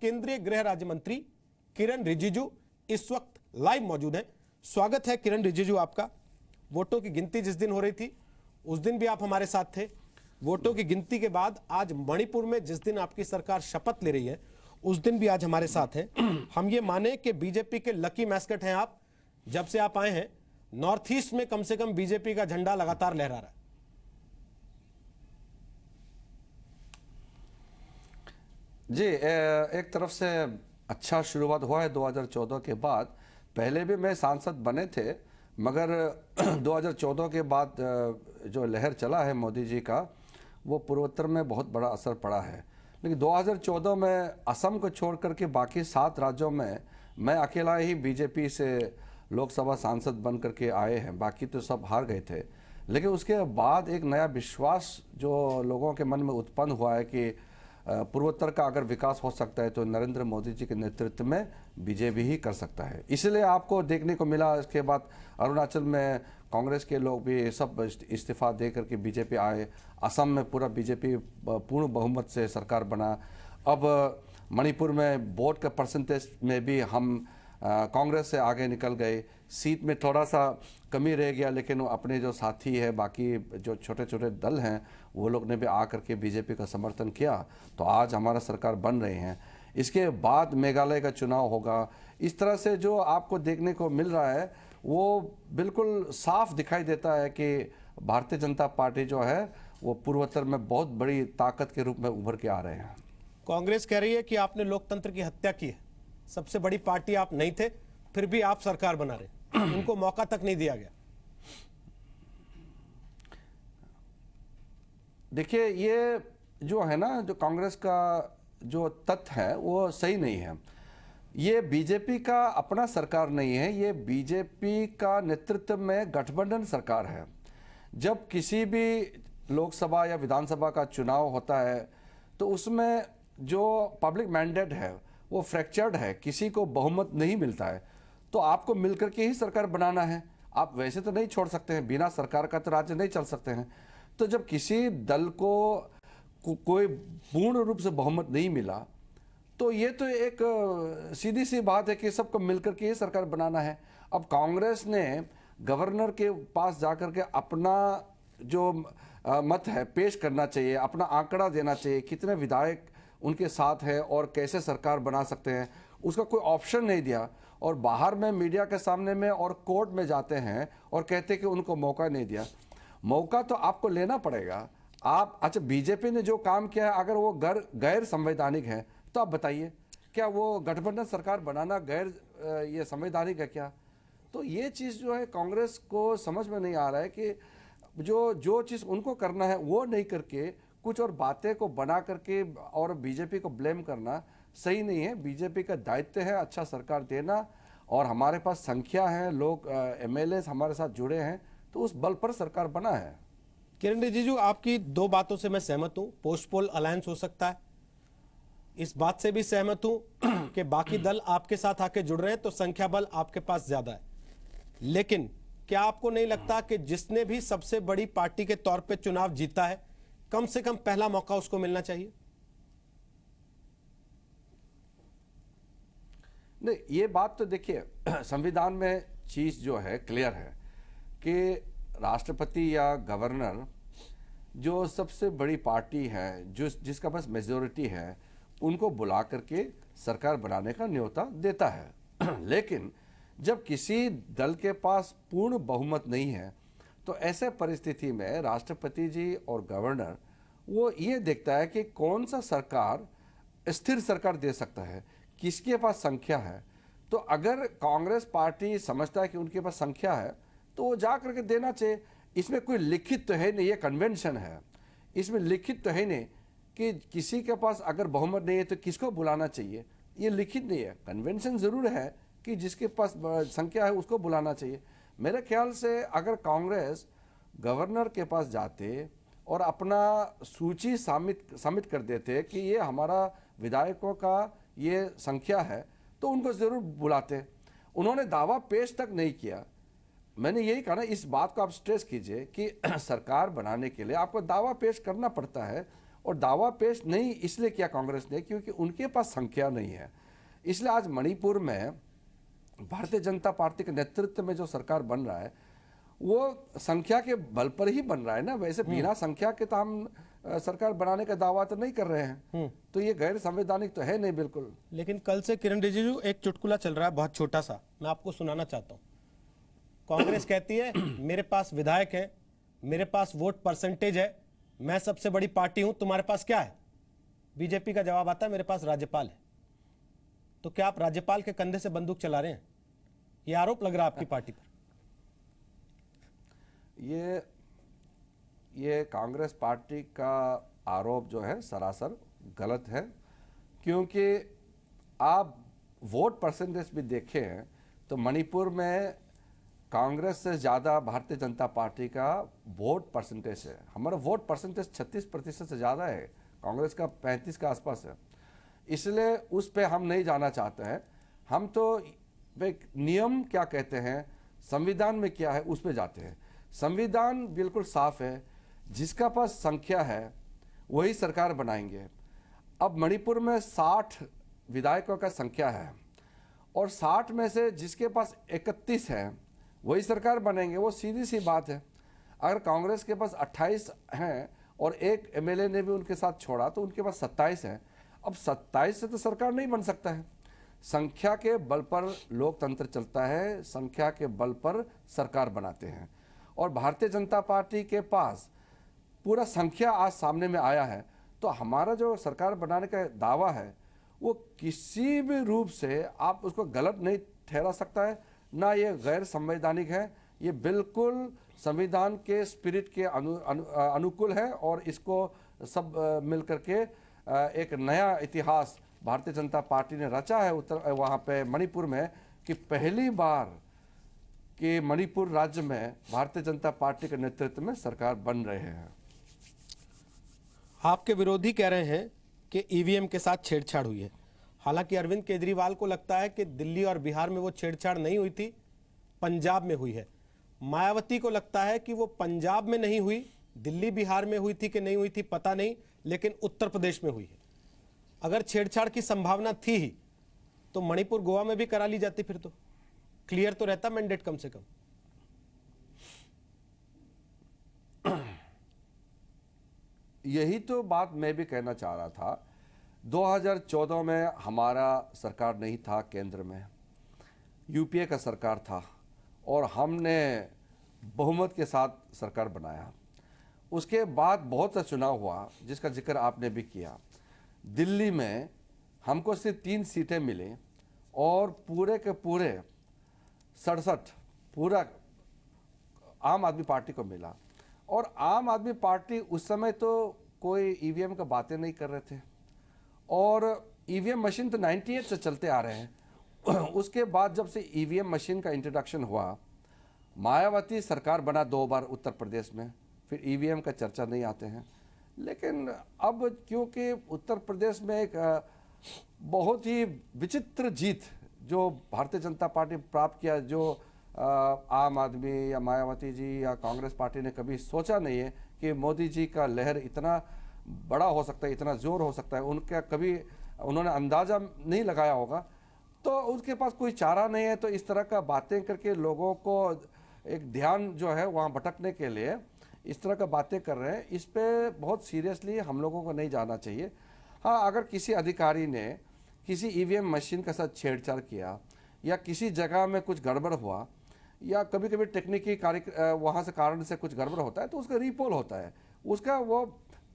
केंद्रीय गृह राज्य मंत्री किरण रिजिजू इस वक्त लाइव मौजूद हैं। स्वागत है किरण रिजिजू आपका। वोटों की गिनती जिस दिन हो रही थी उस दिन भी आप हमारे साथ थे। वोटों की गिनती के बाद आज मणिपुर में जिस दिन आपकी सरकार शपथ ले रही है उस दिन भी आज हमारे साथ हैं। हम ये माने कि बीजेपी के लकी मैस्कट हैं आप। जब से आप आए हैं नॉर्थ ईस्ट में कम से कम बीजेपी का झंडा लगातार लहरा रहा है। जी, एक तरफ से अच्छा शुरुआत हुआ है 2014 के बाद। पहले भी मैं सांसद बने थे, मगर 2014 के बाद जो लहर चला है मोदी जी का, वो पूर्वोत्तर में बहुत बड़ा असर पड़ा है। लेकिन 2014 में असम को छोड़ करके बाकी 7 राज्यों में मैं अकेला ही बीजेपी से लोकसभा सांसद बन करके आए हैं, बाकी तो सब हार गए थे। लेकिन उसके बाद एक नया विश्वास जो लोगों के मन में उत्पन्न हुआ है कि पूर्वोत्तर का अगर विकास हो सकता है तो नरेंद्र मोदी जी के नेतृत्व में बीजेपी ही कर सकता है। इसलिए आपको देखने को मिला इसके बाद अरुणाचल में कांग्रेस के लोग भी सब इस्तीफा दे करके बीजेपी आए। असम में पूरा बीजेपी पूर्ण बहुमत से सरकार बना। अब मणिपुर में वोट के परसेंटेज में भी हम कांग्रेस से आगे निकल गए। सीट में थोड़ा सा कमी रह गया, लेकिन अपने जो साथी है, बाकी जो छोटे छोटे दल हैं, वो लोग ने भी आकर के बीजेपी का समर्थन किया, तो आज हमारा सरकार बन रही है। इसके बाद मेघालय का चुनाव होगा। इस तरह से जो आपको देखने को मिल रहा है वो बिल्कुल साफ दिखाई देता है कि भारतीय जनता पार्टी जो है वो पूर्वोत्तर में बहुत बड़ी ताकत के रूप में उभर के आ रहे हैं। कांग्रेस कह रही है कि आपने लोकतंत्र की हत्या की है। सबसे बड़ी पार्टी आप नहीं थे, फिर भी आप सरकार बना रहे। उनको मौका तक नहीं दिया गया। देखिए, ये जो है ना, जो कांग्रेस का जो तथ्य है वो सही नहीं है। ये बीजेपी का अपना सरकार नहीं है, ये बीजेपी का नेतृत्व में गठबंधन सरकार है। जब किसी भी लोकसभा या विधानसभा का चुनाव होता है तो उसमें जो पब्लिक मैंडेट है वो फ्रैक्चर्ड है, किसी को बहुमत नहीं मिलता है, तो आपको मिलकर के ही सरकार बनाना है। आप वैसे तो नहीं छोड़ सकते हैं, बिना सरकार का तो राज्य नहीं चल सकते हैं। तो जब किसी दल को कोई पूर्ण रूप से बहुमत नहीं मिला तो ये तो एक सीधी सी बात है कि सबको मिलकर के ही सरकार बनाना है। अब कांग्रेस ने गवर्नर के पास जाकर के अपना जो मत है पेश करना चाहिए, अपना आंकड़ा देना चाहिए, कितने विधायक उनके साथ है और कैसे सरकार बना सकते हैं, उसका कोई ऑप्शन नहीं दिया। और बाहर में मीडिया के सामने में और कोर्ट में जाते हैं और कहते हैं कि उनको मौका नहीं दिया। मौका तो आपको लेना पड़ेगा। आप अच्छा, बीजेपी ने जो काम किया है अगर वो गैर संवैधानिक है तो आप बताइए, क्या वो गठबंधन सरकार बनाना गैर ये संवैधानिक है क्या? तो ये चीज़ जो है कांग्रेस को समझ में नहीं आ रहा है कि जो चीज़ उनको करना है वो नहीं करके कुछ और बातें को बना करके और बीजेपी को ब्लेम करना सही नहीं है। बीजेपी का दायित्व है अच्छा सरकार देना, और हमारे पास संख्या है, लोग एमएलए हमारे साथ जुड़े हैं, तो उस बल पर सरकार बना है। किरण रिजिजू, आपकी 2 बातों से मैं सहमत हूं। पोस्ट पोल अलायंस हो सकता है, इस बात से भी सहमत हूं कि बाकी दल आपके साथ आके जुड़ रहे हैं तो संख्या बल आपके पास ज्यादा है। लेकिन क्या आपको नहीं लगता कि जिसने भी सबसे बड़ी पार्टी के तौर पे चुनाव जीता है, कम से कम पहला मौका उसको मिलना चाहिए? नहीं, ये बात तो देखिए संविधान में चीज जो है क्लियर है कि राष्ट्रपति या गवर्नर जो सबसे बड़ी पार्टी है, जिसका पास मेजोरिटी है, उनको बुला करके सरकार बनाने का न्योता देता है। लेकिन जब किसी दल के पास पूर्ण बहुमत नहीं है तो ऐसे परिस्थिति में राष्ट्रपति जी और गवर्नर वो ये देखता है कि कौन सा सरकार स्थिर सरकार दे सकता है, किसके पास संख्या है। तो अगर कांग्रेस पार्टी समझता है कि उनके पास संख्या है तो वो जा करके देना चाहिए। इसमें कोई लिखित तो है नहीं, ये कन्वेंशन है, इसमें लिखित तो है नहीं कि किसी के पास अगर बहुमत नहीं है तो किसको बुलाना चाहिए, ये लिखित नहीं है। कन्वेंशन जरूर है कि जिसके पास संख्या है उसको बुलाना चाहिए। मेरे ख्याल से अगर कांग्रेस गवर्नर के पास जाते और अपना सूची सबमिट कर देते कि ये हमारा विधायकों का ये संख्या है, तो उनको जरूर बुलाते। उन्होंने दावा पेश तक नहीं किया। मैंने यही कहा ना, इस बात को आप स्ट्रेस कीजिए कि सरकार बनाने के लिए आपको दावा पेश करना पड़ता है। और दावा पेश नहीं इसलिए किया कांग्रेस ने क्योंकि उनके पास संख्या नहीं है। इसलिए आज मणिपुर में भारतीय जनता पार्टी के नेतृत्व में जो सरकार बन रहा है वो संख्या के बल पर ही बन रहा है ना, वैसे बिना संख्या के तो हम सरकार बनाने का दावा तो नहीं कर रहे हैं। तो ये गैर संवैधानिक तो है नहीं बिल्कुल। लेकिन कल से किरण रिजिजू एक चुटकुला चल रहा है बहुत छोटा सा, मैं आपको सुनाना चाहता हूं। कांग्रेस कहती है मेरे पास विधायक है, मेरे पास वोट परसेंटेज है, मैं सबसे बड़ी पार्टी हूं, तुम्हारे पास क्या है? बीजेपी का जवाब आता है मेरे पास राज्यपाल है। तो क्या आप राज्यपाल के कंधे से बंदूक चला रहे हैं? यह आरोप लग रहा है आपकी पार्टी पर। ये कांग्रेस पार्टी का आरोप जो है सरासर गलत है, क्योंकि आप वोट परसेंटेज भी देखें तो मणिपुर में कांग्रेस से ज़्यादा भारतीय जनता पार्टी का वोट परसेंटेज है। हमारा वोट परसेंटेज 36% से ज़्यादा है, कांग्रेस का 35 के आसपास है। इसलिए उस पे हम नहीं जाना चाहते हैं। हम तो नियम क्या कहते हैं, संविधान में क्या है, उस पे जाते हैं। संविधान बिल्कुल साफ है, जिसका पास संख्या है वही सरकार बनाएंगे। अब मणिपुर में 60 विधायकों का संख्या है और 60 में से जिसके पास 31 है वही सरकार बनेंगे, वो सीधी सी बात है। अगर कांग्रेस के पास 28 हैं और एक एमएलए ने भी उनके साथ छोड़ा तो उनके पास 27 है। अब 27 से तो सरकार नहीं बन सकता है। संख्या के बल पर लोकतंत्र चलता है, संख्या के बल पर सरकार बनाते हैं। और भारतीय जनता पार्टी के पास पूरा संख्या आज सामने में आया है, तो हमारा जो सरकार बनाने का दावा है वो किसी भी रूप से आप उसको गलत नहीं ठहरा सकता है, ना ये गैर संवैधानिक है। ये बिल्कुल संविधान के स्पिरिट के अनुकूल है और इसको सब मिलकर के एक नया इतिहास भारतीय जनता पार्टी ने रचा है वहाँ पे मणिपुर में, कि पहली बार कि मणिपुर राज्य में भारतीय जनता पार्टी के नेतृत्व में सरकार बन रहे हैं। आपके विरोधी कह रहे हैं कि ईवीएम के साथ छेड़छाड़ हुई है। हालांकि अरविंद केजरीवाल को लगता है कि दिल्ली और बिहार में वो छेड़छाड़ नहीं हुई थी, पंजाब में हुई है। मायावती को लगता है कि वो पंजाब में नहीं हुई, दिल्ली बिहार में हुई थी कि नहीं हुई थी पता नहीं, लेकिन उत्तर प्रदेश में हुई है। अगर छेड़छाड़ की संभावना थी ही तो मणिपुर गोवा में भी करा ली जाती, फिर तो क्लियर तो रहता मैंडेट कम से कम। यही तो बात मैं भी कहना चाह रहा था। 2014 में हमारा सरकार नहीं था, केंद्र में यूपीए का सरकार था और हमने बहुमत के साथ सरकार बनाया। उसके बाद बहुत सा चुनाव हुआ जिसका जिक्र आपने भी किया। दिल्ली में हमको सिर्फ 3 सीटें मिली और पूरे के पूरे 67 पूरा आम आदमी पार्टी को मिला। और आम आदमी पार्टी उस समय तो कोई ईवीएम का बातें नहीं कर रहे थे और ईवीएम मशीन तो 98 से चलते आ रहे हैं। उसके बाद जब से ईवीएम मशीन का इंट्रोडक्शन हुआ, मायावती सरकार बना 2 बार उत्तर प्रदेश में, फिर ईवीएम का चर्चा नहीं आते हैं। लेकिन अब क्योंकि उत्तर प्रदेश में एक बहुत ही विचित्र जीत जो भारतीय जनता पार्टी प्राप्त किया, जो आम आदमी या मायावती जी या कांग्रेस पार्टी ने कभी सोचा नहीं है कि मोदी जी का लहर इतना बड़ा हो सकता है, इतना जोर हो सकता है, उनका कभी उन्होंने अंदाजा नहीं लगाया होगा। तो उसके पास कोई चारा नहीं है, तो इस तरह का बातें करके लोगों को एक ध्यान जो है वहाँ भटकने के लिए इस तरह का बातें कर रहे हैं। इस पे बहुत सीरियसली हम लोगों को नहीं जाना चाहिए। हाँ, अगर किसी अधिकारी ने किसी ईवीएम मशीन के साथ छेड़छाड़ किया या किसी जगह में कुछ गड़बड़ हुआ या कभी कभी टेक्निकी कार्य वहाँ से कारण से कुछ गड़बड़ होता है तो उसका रीपोल होता है। उसका वो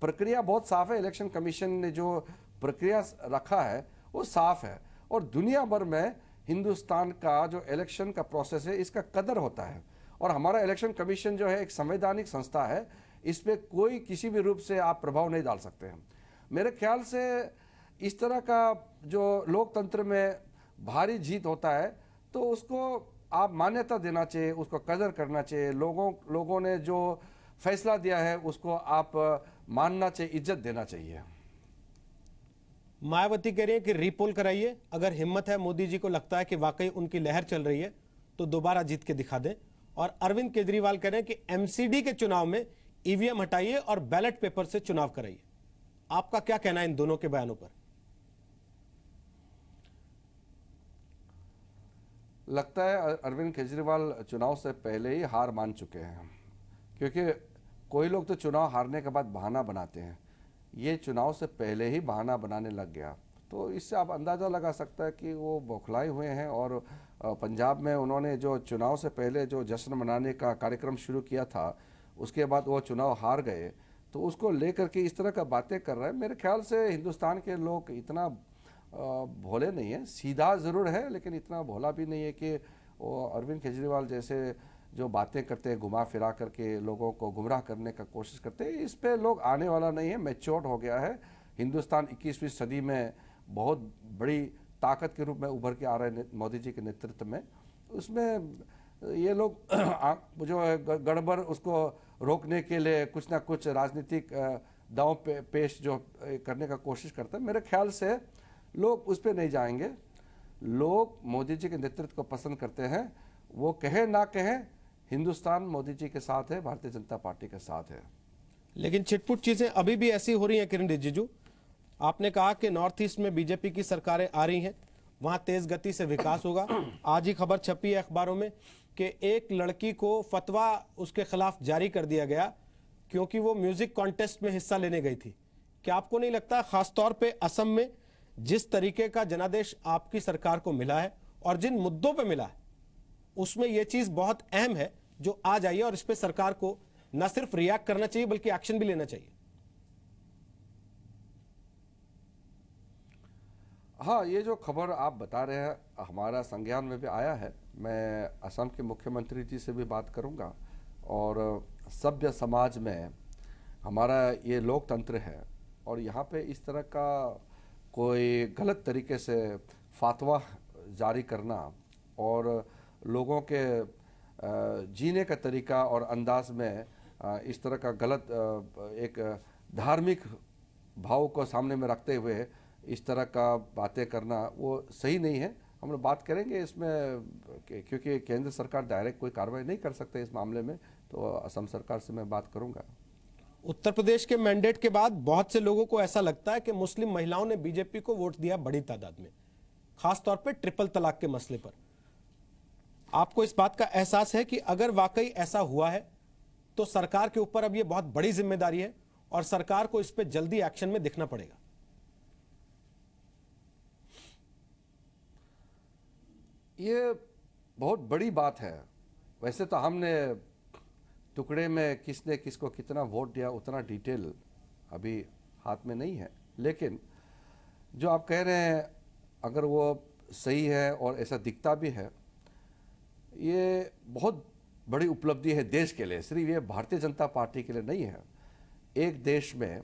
प्रक्रिया बहुत साफ है। इलेक्शन कमीशन ने जो प्रक्रिया रखा है वो साफ है और दुनिया भर में हिंदुस्तान का जो इलेक्शन का प्रोसेस है इसका कदर होता है। और हमारा इलेक्शन कमीशन जो है एक संवैधानिक संस्था है, इस पर कोई किसी भी रूप से आप प्रभाव नहीं डाल सकते हैं। मेरे ख्याल से इस तरह का जो लोकतंत्र में भारी जीत होता है तो उसको आप मान्यता देना चाहिए, उसको कदर करना चाहिए। लोगों ने जो फैसला दिया है उसको आप मानना चाहिए, इज्जत देना चाहिए। मायावती कह रही है कि रीपोल कराइए, अगर हिम्मत है मोदी जी को लगता है कि वाकई उनकी लहर चल रही है तो दोबारा जीत के दिखा दें। और अरविंद केजरीवाल कह रहे हैं कि एमसीडी के चुनाव में ईवीएम हटाइए और बैलेट पेपर से चुनाव कराइए। आपका क्या कहना है इन दोनों के बयानों पर? लगता है अरविंद केजरीवाल चुनाव से पहले ही हार मान चुके हैं, क्योंकि कोई लोग तो चुनाव हारने के बाद बहाना बनाते हैं, ये चुनाव से पहले ही बहाना बनाने लग गया। तो इससे आप अंदाज़ा लगा सकते हैं कि वो बौखलाए हुए हैं। और पंजाब में उन्होंने जो चुनाव से पहले जो जश्न मनाने का कार्यक्रम शुरू किया था, उसके बाद वो चुनाव हार गए, तो उसको लेकर के इस तरह का बातें कर रहे हैं। मेरे ख्याल से हिंदुस्तान के लोग इतना भोले नहीं है, सीधा ज़रूर है लेकिन इतना भोला भी नहीं है कि वो अरविंद केजरीवाल जैसे जो बातें करते हैं, घुमा फिरा करके लोगों को गुमराह करने का कोशिश करते हैं। इस पे लोग आने वाला नहीं है, मैच्योर हो गया है। हिंदुस्तान 21वीं सदी में बहुत बड़ी ताकत के रूप में उभर के आ रहे हैं मोदी जी के नेतृत्व में। उसमें ये लोग जो है गड़बड़ उसको रोकने के लिए कुछ ना कुछ राजनीतिक दांव पेश जो करने का कोशिश करते हैं। मेरे ख्याल से लोग उस पर नहीं जाएंगे। लोग मोदी जी के नेतृत्व को पसंद करते हैं, वो कहे ना कहे हिंदुस्तान मोदी जी के साथ है, भारतीय जनता पार्टी के साथ है। लेकिन छिटपुट चीजें अभी भी ऐसी हो रही हैं किरण रिजिजू। आपने कहा कि नॉर्थ ईस्ट में बीजेपी की सरकारें आ रही हैं, वहां तेज गति से विकास होगा। आज ही खबर छपी है अखबारों में कि एक लड़की को फतवा उसके खिलाफ जारी कर दिया गया क्योंकि वो म्यूजिक कॉन्टेस्ट में हिस्सा लेने गई थी। क्या आपको नहीं लगता खासतौर पे असम में जिस तरीके का जनादेश आपकी सरकार को मिला है और जिन मुद्दों पे मिला है उसमें यह चीज बहुत अहम है जो आज आई है और इस पे सरकार को न सिर्फ रिएक्ट करना चाहिए बल्कि एक्शन भी लेना चाहिए? हाँ, ये जो खबर आप बता रहे हैं हमारा संज्ञान में भी आया है। मैं असम के मुख्यमंत्री जी से भी बात करूंगा। और सभ्य समाज में हमारा ये लोकतंत्र है और यहाँ पे इस तरह का कोई गलत तरीके से फातवा जारी करना और लोगों के जीने का तरीका और अंदाज में इस तरह का गलत एक धार्मिक भाव को सामने में रखते हुए इस तरह का बातें करना वो सही नहीं है। हम लोग बात करेंगे इसमें, क्योंकि केंद्र सरकार डायरेक्ट कोई कार्रवाई नहीं कर सकते इस मामले में, तो असम सरकार से मैं बात करूंगा। उत्तर प्रदेश के मैंडेट के बाद बहुत से लोगों को ऐसा लगता है कि मुस्लिम महिलाओं ने बीजेपी को वोट दिया बड़ी तादाद में, खासतौर पर ट्रिपल तलाक के मसले पर। आपको इस बात का एहसास है कि अगर वाकई ऐसा हुआ है तो सरकार के ऊपर अब यह बहुत बड़ी जिम्मेदारी है और सरकार को इस पर जल्दी एक्शन में दिखना पड़ेगा? ये बहुत बड़ी बात है। वैसे तो हमने टुकड़े में किसने किसको कितना वोट दिया उतना डिटेल अभी हाथ में नहीं है, लेकिन जो आप कह रहे हैं अगर वो सही है और ऐसा दिखता भी है, ये बहुत बड़ी उपलब्धि है देश के लिए। सिर्फ ये भारतीय जनता पार्टी के लिए नहीं है। एक देश में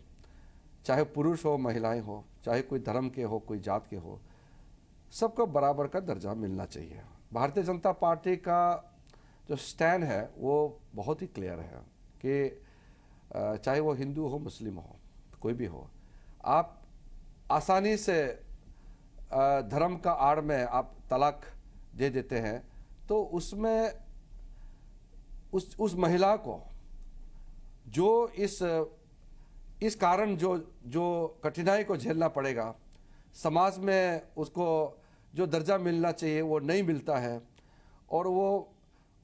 चाहे पुरुष हो महिलाएं हो, चाहे कोई धर्म के हो कोई जात के हो, सबको बराबर का दर्जा मिलना चाहिए। भारतीय जनता पार्टी का जो स्टैंड है वो बहुत ही क्लियर है कि चाहे वो हिंदू हो मुस्लिम हो कोई भी हो, आप आसानी से धर्म का आड़ में आप तलाक दे देते हैं तो उसमें उस महिला को जो इस कारण जो कठिनाई को झेलना पड़ेगा, समाज में उसको जो दर्जा मिलना चाहिए वो नहीं मिलता है और वो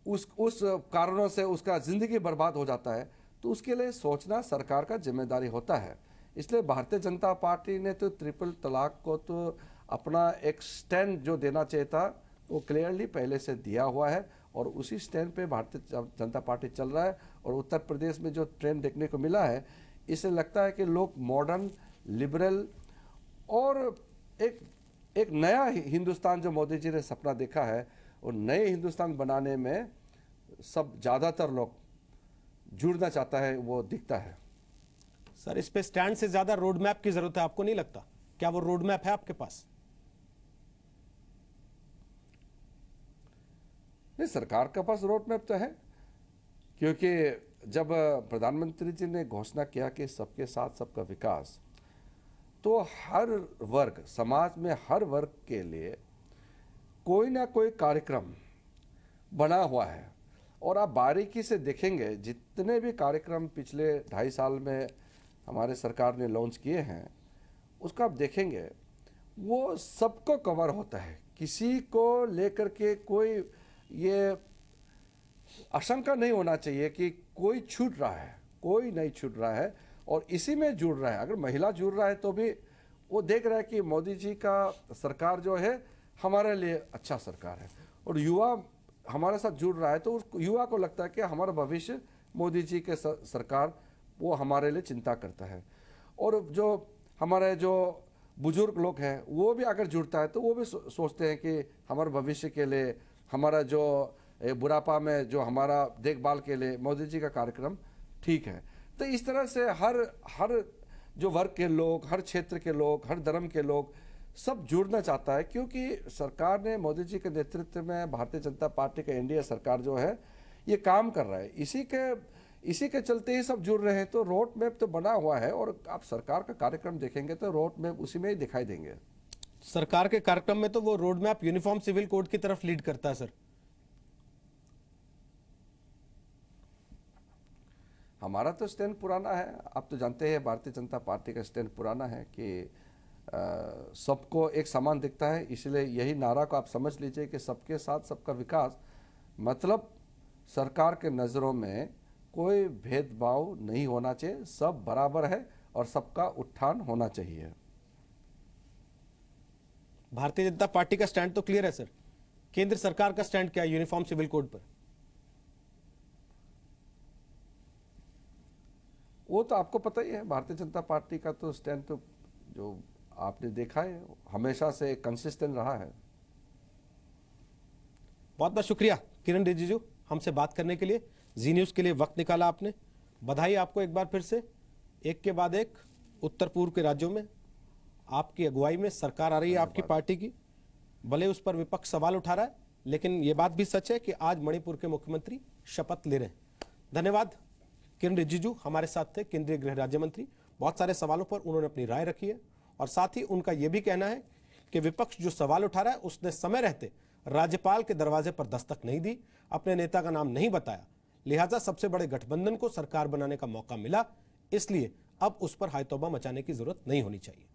उस कारणों से उसका ज़िंदगी बर्बाद हो जाता है, तो उसके लिए सोचना सरकार का जिम्मेदारी होता है। इसलिए भारतीय जनता पार्टी ने तो ट्रिपल तलाक को तो अपना एक स्टैंड जो देना चाहिए था वो क्लियरली पहले से दिया हुआ है और उसी स्टैंड पे भारतीय जनता पार्टी चल रहा है। और उत्तर प्रदेश में जो ट्रेंड देखने को मिला है, इससे लगता है कि लोग मॉडर्न, लिबरल और एक नया हिंदुस्तान जो मोदी जी ने सपना देखा है, और नए हिंदुस्तान बनाने में सब ज़्यादातर लोग जुड़ना चाहता है, वो दिखता है। सर, इस पे स्टैंड से ज्यादा रोड मैप की जरूरत है, आपको नहीं लगता? क्या वो रोड मैप है आपके पास? नहीं, सरकार के पास रोड मैप तो है, क्योंकि जब प्रधानमंत्री जी ने घोषणा किया कि सबके साथ सबका विकास, तो हर वर्ग, समाज में हर वर्ग के लिए कोई ना कोई कार्यक्रम बना हुआ है। और आप बारीकी से देखेंगे जितने भी कार्यक्रम पिछले 2.5 साल में हमारे सरकार ने लॉन्च किए हैं उसका आप देखेंगे वो सबको कवर होता है, किसी को लेकर के कोई ये आशंका नहीं होना चाहिए कि कोई छूट रहा है, कोई नहीं छूट रहा है और इसी में जुड़ रहा है। अगर महिला जुड़ रहा है तो भी वो देख रहा है कि मोदी जी का सरकार जो है हमारे लिए अच्छा सरकार है, और युवा हमारे साथ जुड़ रहा है तो उस युवा को लगता है कि हमारा भविष्य मोदी जी के सरकार वो हमारे लिए चिंता करता है। और जो हमारे जो बुजुर्ग लोग हैं वो भी अगर जुड़ता है तो वो भी सोचते हैं कि हमारे भविष्य के लिए, हमारा जो बुढ़ापा में जो हमारा देखभाल के लिए मोदी जी का कार्यक्रम ठीक है। तो इस तरह से हर जो वर्ग के लोग, हर क्षेत्र के लोग, हर धर्म के लोग सब जुड़ना चाहता है, क्योंकि सरकार ने मोदी जी के नेतृत्व में भारतीय जनता पार्टी का एनडीए सरकार जो है ये काम कर रहा है, इसी के चलते ही सब जुड़ रहे हैं। तो रोड मैप तो बना हुआ है और आप सरकार का कार्यक्रम देखेंगे तो रोड मैप उसी में ही दिखाई देंगे। सरकार के कार्यक्रम में तो वो road map uniform civil code की तरफ लीड करता है सर। हमारा तो स्टैंड पुराना है, आप तो जानते हैं भारतीय जनता पार्टी का स्टैंड पुराना है कि सबको एक समान दिखता है, इसलिए यही नारा को आप समझ लीजिए कि सबके साथ सबका विकास, मतलब सरकार के नज़रों में कोई भेदभाव नहीं होना चाहिए, सब बराबर है और सबका उत्थान होना चाहिए। भारतीय जनता पार्टी का स्टैंड तो क्लियर है सर, केंद्र सरकार का स्टैंड क्या है यूनिफॉर्म सिविल कोड पर? वो तो आपको पता ही है, भारतीय जनता पार्टी का तो स्टैंड तो जो आपने देखा है हमेशा से कंसिस्टेंट रहा है। बहुत बहुत शुक्रिया किरण रिजिजू हमसे बात करने के लिए, जी न्यूज़ के लिए वक्त निकाला आपने। बधाई आपको एक बार फिर से, एक के बाद एक उत्तर पूर्व के राज्यों में आपकी अगुवाई में सरकार आ रही है आपकी पार्टी की। भले उस पर विपक्ष सवाल उठा रहा है, लेकिन ये बात भी सच है कि आज मणिपुर के मुख्यमंत्री शपथ ले रहे हैं। धन्यवाद किरण रिजिजू हमारे साथ थे, केंद्रीय गृह राज्य मंत्री। बहुत सारे सवालों पर उन्होंने अपनी राय रखी है और साथ ही उनका यह भी कहना है कि विपक्ष जो सवाल उठा रहा है उसने समय रहते राज्यपाल के दरवाजे पर दस्तक नहीं दी, अपने नेता का नाम नहीं बताया, लिहाजा सबसे बड़े गठबंधन को सरकार बनाने का मौका मिला, इसलिए अब उस पर हाय तौबा मचाने की जरूरत नहीं होनी चाहिए।